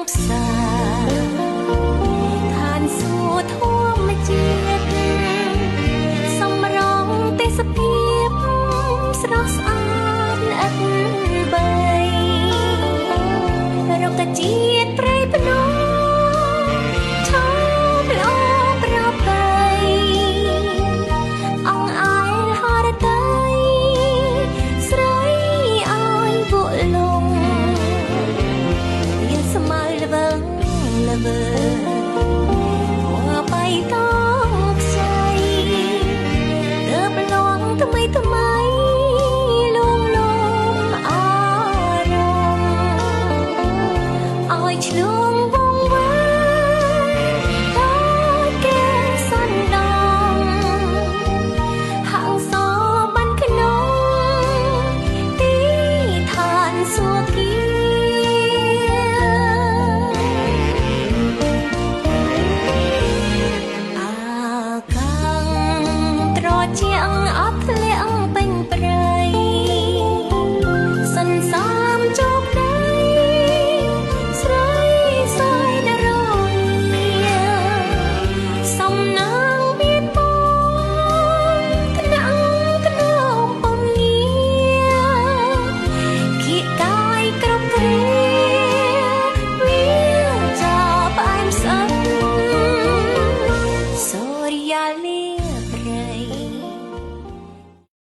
ផ្សារឋានសួគ៌ធម្មជាតិសម្រងទេសភាពស្រស់ស្អាតឥតបីរុក្ខជាតិព្រៃភ្នំឈប់ល្អប្របីអង្អែលហរតីស្រីឲ្យពួកលងមានស្មៅល្វឹងល្វើបៃតងខ្ចីទើបលងថ្មីថ្មីលួងលោមអារម្មណ៍ឲ្យឆ្លង